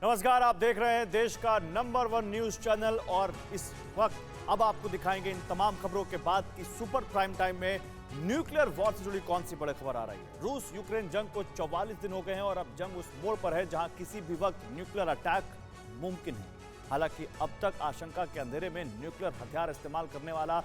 नमस्कार, आप देख रहे हैं देश का नंबर 1 न्यूज चैनल और इस वक्त अब आपको दिखाएंगे इन तमाम खबरों के बाद कि सुपर प्राइम टाइम में न्यूक्लियर वॉर से जुड़ी कौन सी बड़ी खबर आ रही है। रूस यूक्रेन जंग को 44 दिन हो गए हैं और अब जंग उस मोड़ पर है जहां किसी भी वक्त न्यूक्लियर अटैक मुमकिन है। हालांकि अब तक आशंका के अंधेरे में न्यूक्लियर हथियार इस्तेमाल करने वाला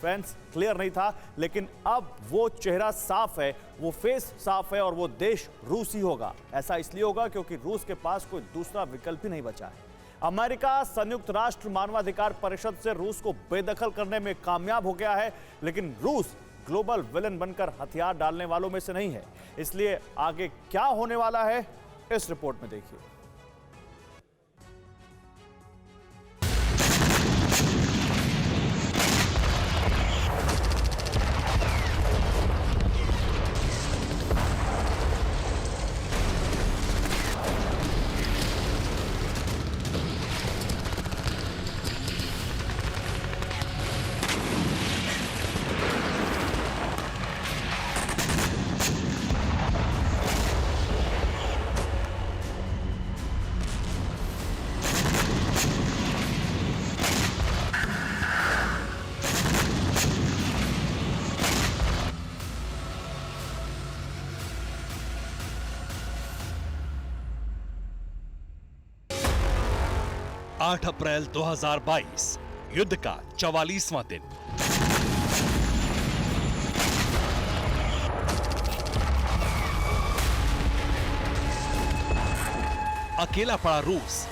फेंस क्लियर नहीं था, लेकिन अब वो चेहरा साफ है, वो फेस साफ है और वो देश रूस ही होगा। ऐसा इसलिए होगा क्योंकि रूस के पास कोई दूसरा विकल्प ही नहीं बचा है। अमेरिका संयुक्त राष्ट्र मानवाधिकार परिषद से रूस को बेदखल करने में कामयाब हो गया है, लेकिन रूस ग्लोबल विलन बनकर हथियार डालने वालों में से नहीं है। इसलिए आगे क्या होने वाला है इस रिपोर्ट में देखिए। 8 अप्रैल 2022 युद्ध का 44वां दिन। अकेला पड़ा रूस,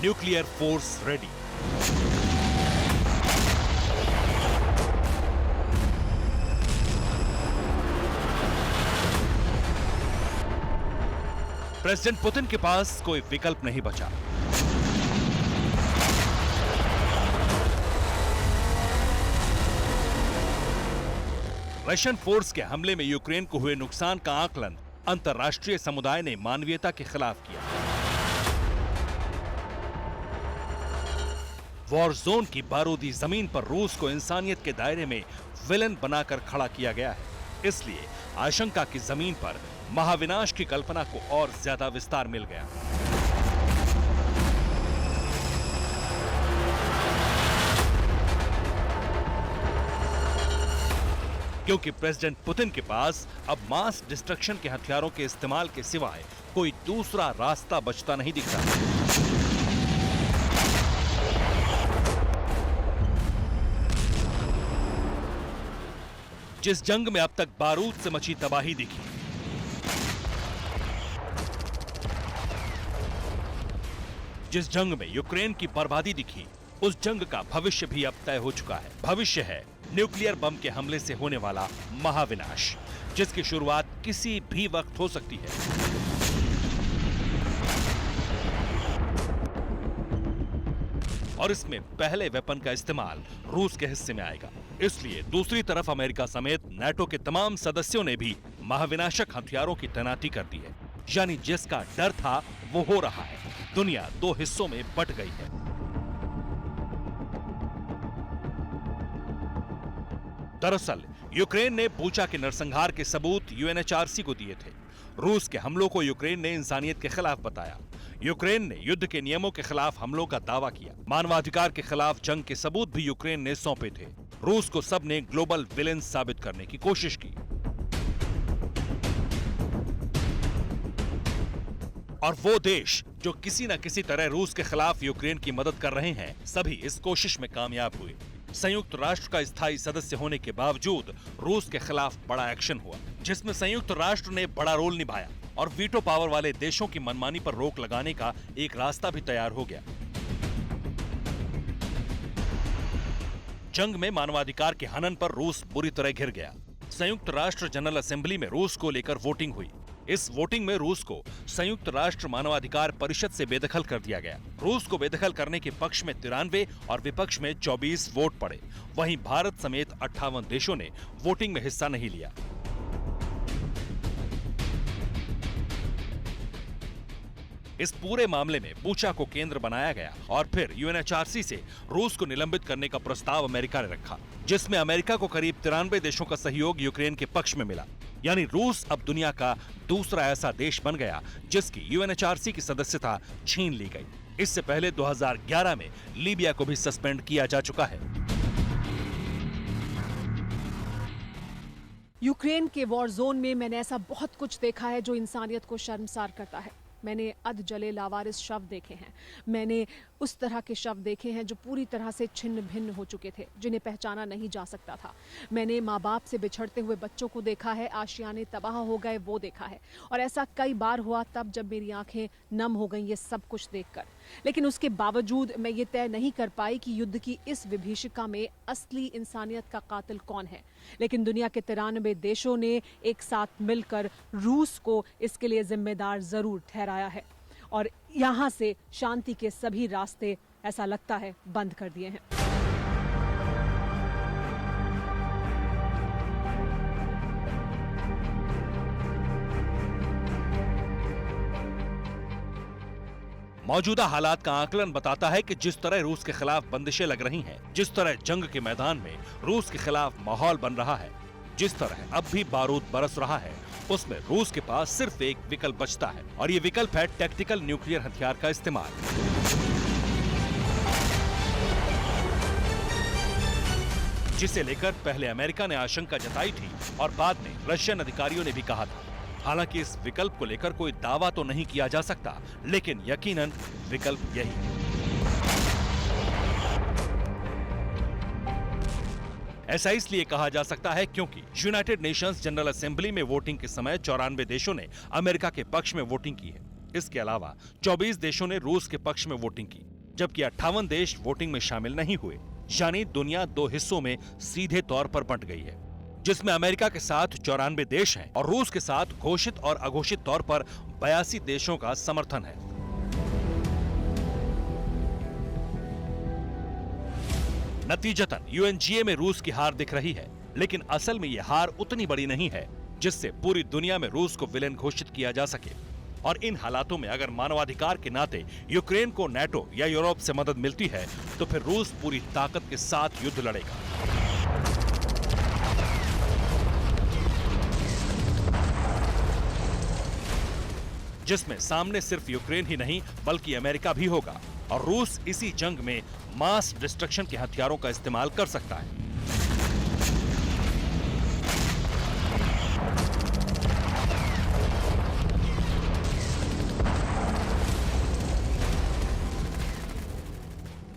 nuclear force ready. President Putin के पास कोई विकल्प नहीं बचा। रशियन फोर्स के हमले में यूक्रेन को हुए नुकसान का आकलन अंतर्राष्ट्रीय समुदाय ने मानवीयता के खिलाफ किया। वॉर जोन की बारूदी जमीन पर रूस को इंसानियत के दायरे में विलन बनाकर खड़ा किया गया है। इसलिए आशंका की जमीन पर महाविनाश की कल्पना को और ज्यादा विस्तार मिल गया। क्योंकि प्रेसिडेंट पुतिन के पास अब मास डिस्ट्रक्शन के हथियारों के इस्तेमाल के सिवाय कोई दूसरा रास्ता बचता नहीं दिख रहा। जिस जंग में अब तक बारूद से मची तबाही दिखी, जिस जंग में यूक्रेन की बर्बादी दिखी, उस जंग का भविष्य भी अब तय हो चुका है। भविष्य है न्यूक्लियर बम के हमले से होने वाला महाविनाश, जिसकी शुरुआत किसी भी वक्त हो सकती है। और इसमें पहले वेपन का इस्तेमाल रूस के हिस्से में आएगा। इसलिए दूसरी तरफ अमेरिका समेत नाटो के तमाम सदस्यों ने भी महाविनाशक हथियारों की तैनाती कर दी है। यानी जिसका डर था वो हो रहा है। दुनिया दो हिस्सों में बंट गई है। दरअसल यूक्रेन ने बूचा के नरसंहार के सबूत यूएनएचआरसी को दिए थे। रूस के हमलों को यूक्रेन ने इंसानियत के खिलाफ बताया। यूक्रेन ने युद्ध के नियमों के खिलाफ हमलों का दावा किया। मानवाधिकार के खिलाफ जंग के सबूत भी यूक्रेन ने सौंपे थे। रूस को सबने ग्लोबल विलेन साबित करने की कोशिश की। और वो देश जो किसी न किसी तरह रूस के खिलाफ यूक्रेन की मदद कर रहे हैं, सभी इस कोशिश में कामयाब हुए। संयुक्त राष्ट्र का स्थायी सदस्य होने के बावजूद रूस के खिलाफ बड़ा एक्शन हुआ, जिसमें संयुक्त राष्ट्र ने बड़ा रोल निभाया और वीटो पावर वाले देशों की मनमानी पर रोक लगाने का एक रास्ता भी तैयार हो गया। जंग में मानवाधिकार के हनन पर रूस बुरी तरह घिर गया। संयुक्त राष्ट्र जनरल असेंबली में रूस को लेकर वोटिंग हुई। इस वोटिंग में रूस को संयुक्त राष्ट्र मानवाधिकार परिषद से बेदखल कर दिया गया। रूस को बेदखल करने के पक्ष में 93 और विपक्ष में 24 वोट पड़े। वहीं भारत समेत 58 देशों ने वोटिंग में हिस्सा नहीं लिया। इस पूरे मामले में बूचा को केंद्र बनाया गया और फिर यूएनएचआरसी से रूस को निलंबित करने का प्रस्ताव अमेरिका ने रखा, जिसमें अमेरिका को करीब 93 देशों का सहयोग यूक्रेन के पक्ष में मिला। यानी रूस अब दुनिया का दूसरा ऐसा देश बन गया जिसकी यूएनएचआरसी की सदस्यता छीन ली गई। इससे पहले 2011 में लीबिया को भी सस्पेंड किया जा चुका है। यूक्रेन के वॉर जोन में मैंने ऐसा बहुत कुछ देखा है जो इंसानियत को शर्मसार करता है। मैंने अध जले लावारिस शव देखे हैं, मैंने उस तरह के शव देखे हैं जो पूरी तरह से छिन्न भिन्न हो चुके थे, जिन्हें पहचाना नहीं जा सकता था। मैंने माँ बाप से बिछड़ते हुए बच्चों को देखा है, आशियाने तबाह हो गए वो देखा है, और ऐसा कई बार हुआ तब जब मेरी आंखें नम हो गईं ये सब कुछ देखकर। लेकिन उसके बावजूद मैं ये तय नहीं कर पाई कि युद्ध की इस विभीषिका में असली इंसानियत का कातिल कौन है। लेकिन दुनिया के 93 देशों ने एक साथ मिलकर रूस को इसके लिए जिम्मेदार जरूर ठहराया है, और यहाँ से शांति के सभी रास्ते ऐसा लगता है बंद कर दिए हैं। मौजूदा हालात का आकलन बताता है कि जिस तरह रूस के खिलाफ बंदिशें लग रही हैं, जिस तरह जंग के मैदान में रूस के खिलाफ माहौल बन रहा है, जिस तरह अब भी बारूद बरस रहा है, उसमें रूस के पास सिर्फ एक विकल्प बचता है, और ये विकल्प है टैक्टिकल न्यूक्लियर हथियार का इस्तेमाल। जिसे लेकर पहले अमेरिका ने आशंका जताई थी और बाद में रशियन अधिकारियों ने भी कहा था। हालांकि इस विकल्प को लेकर कोई दावा तो नहीं किया जा सकता, लेकिन यकीनन विकल्प यही है। ऐसा इसलिए कहा जा सकता है क्योंकि यूनाइटेड नेशंस जनरल असेंबली में वोटिंग के समय 94 देशों ने अमेरिका के पक्ष में वोटिंग की है। इसके अलावा 24 देशों ने रूस के पक्ष में वोटिंग की, जबकि 58 देश वोटिंग में शामिल नहीं हुए। यानी दुनिया दो हिस्सों में सीधे तौर पर बंट गई है, जिसमें अमेरिका के साथ 94 देश हैं और रूस के साथ घोषित और अघोषित तौर पर 82 देशों का समर्थन है। नतीजतन यूएनजीए में रूस की हार दिख रही है, लेकिन असल में यह हार उतनी बड़ी नहीं है जिससे पूरी दुनिया में रूस को विलेन घोषित किया जा सके। और इन हालातों में अगर मानवाधिकार के नाते यूक्रेन को नाटो या यूरोप से मदद मिलती है तो फिर रूस पूरी ताकत के साथ युद्ध लड़ेगा। जिसमें सामने सिर्फ यूक्रेन ही नहीं बल्कि अमेरिका भी होगा, और रूस इसी जंग में मास डिस्ट्रक्शन के हथियारों का इस्तेमाल कर सकता है।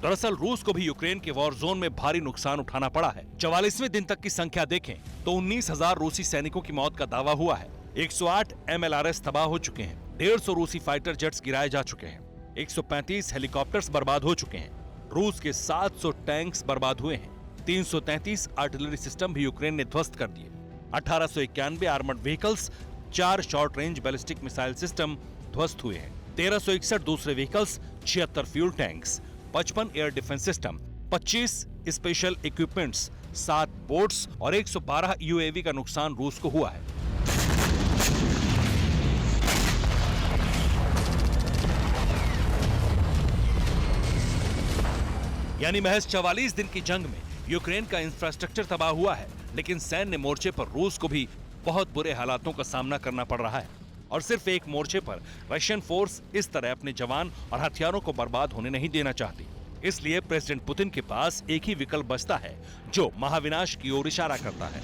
दरअसल रूस को भी यूक्रेन के वॉर जोन में भारी नुकसान उठाना पड़ा है। 44वें दिन तक की संख्या देखें तो 19,000 रूसी सैनिकों की मौत का दावा हुआ है। 108 MLRS तबाह हो चुके हैं, 150 रूसी फाइटर जेट्स गिराए जा चुके हैं, 135 हेलीकॉप्टर्स बर्बाद हो चुके हैं, रूस के 700 टैंक्स बर्बाद हुए हैं, 333 आर्टिलरी सिस्टम भी यूक्रेन ने ध्वस्त कर दिए, 1891 armoured vehicles, 4 short range ballistic missile system ध्वस्त हुए हैं, 1361 दूसरे vehicles, 76 fuel tanks, 55 air defence system, 25 special equipments, 7 boats और 112 यूएवी का नुकसान रूस को हुआ है। यानी महज 44 दिन की जंग में यूक्रेन का इंफ्रास्ट्रक्चर तबाह हुआ है, लेकिन सैन्य मोर्चे पर रूस को भी बहुत बुरे हालातों का सामना करना पड़ रहा है। और सिर्फ एक मोर्चे पर रशियन फोर्स इस तरह अपने जवान और हथियारों को बर्बाद होने नहीं देना चाहती। इसलिए प्रेसिडेंट पुतिन के पास एक ही विकल्प बचता है जो महाविनाश की ओर इशारा करता है।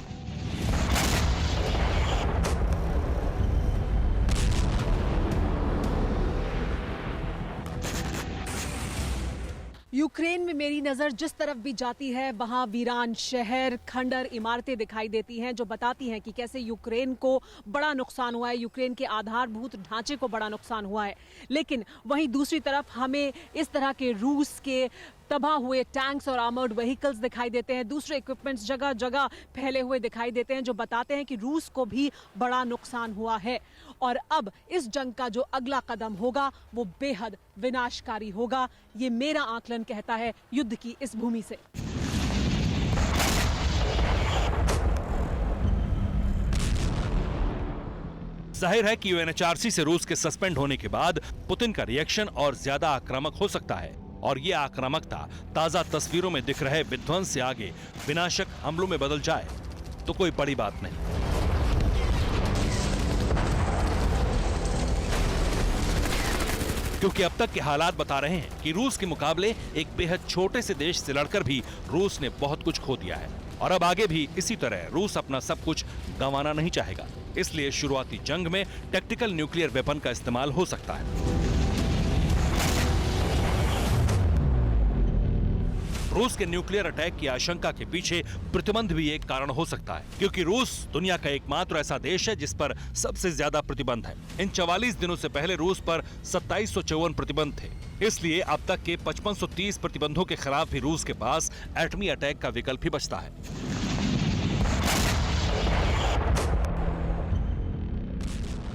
यूक्रेन में मेरी नज़र जिस तरफ भी जाती है वहाँ वीरान शहर, खंडर इमारतें दिखाई देती हैं जो बताती हैं कि कैसे यूक्रेन को बड़ा नुकसान हुआ है, यूक्रेन के आधारभूत ढांचे को बड़ा नुकसान हुआ है। लेकिन वहीं दूसरी तरफ हमें इस तरह के रूस के तबाह हुए टैंक्स और आर्मर्ड व्हीकल्स दिखाई देते हैं, दूसरे इक्विपमेंट्स जगह जगह फैले हुए दिखाई देते हैं जो बताते हैं कि रूस को भी बड़ा नुकसान हुआ है। और अब इस जंग का जो अगला कदम होगा वो बेहद विनाशकारी होगा, ये मेरा आकलन कहता है युद्ध की इस भूमि से। जाहिर है कि यूएनएचआरसी से रूस के सस्पेंड होने के बाद पुतिन का रिएक्शन और ज्यादा आक्रामक हो सकता है, और ये आक्रामकता ताजा तस्वीरों में दिख रहे विध्वंस से आगे विनाशक हमलों में बदल जाए तो कोई बड़ी बात नहीं। क्योंकि अब तक के हालात बता रहे हैं कि रूस के मुकाबले एक बेहद छोटे से देश से लड़कर भी रूस ने बहुत कुछ खो दिया है और अब आगे भी इसी तरह रूस अपना सब कुछ गंवाना नहीं चाहेगा। इसलिए शुरुआती जंग में टैक्टिकल न्यूक्लियर वेपन का इस्तेमाल हो सकता है। रूस के न्यूक्लियर अटैक की आशंका के पीछे प्रतिबंध भी एक कारण हो सकता है, क्योंकि रूस दुनिया का एकमात्र ऐसा देश है जिस पर सबसे ज्यादा प्रतिबंध है। इन 44 दिनों से पहले रूस पर 2754 प्रतिबंध थे। इसलिए अब तक के 5530 प्रतिबंधों के खिलाफ भी रूस के पास एटमी अटैक का विकल्प ही बचता है।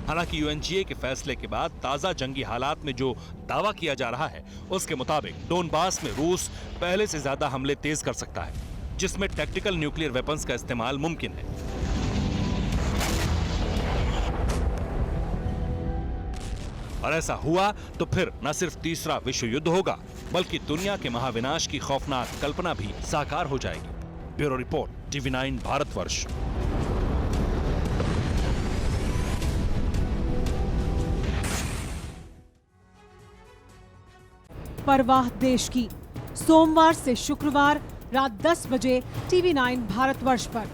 हालांकि यूएनजीए के फैसले के बाद ताजा जंगी हालात में जो दावा किया जा रहा है उसके मुताबिक डोनबास में रूस पहले से ज्यादा हमले तेज कर सकता है, जिसमें टैक्टिकल न्यूक्लियर वेपन्स का इस्तेमाल मुमकिन है। और ऐसा हुआ तो फिर न सिर्फ तीसरा विश्व युद्ध होगा, बल्कि दुनिया के महाविनाश की खौफनाक कल्पना भी साकार हो जाएगी। Bureau report, TV9 Bharatvarsh. परवाह देश की, सोमवार से शुक्रवार रात 10 बजे TV9 भारतवर्ष पर।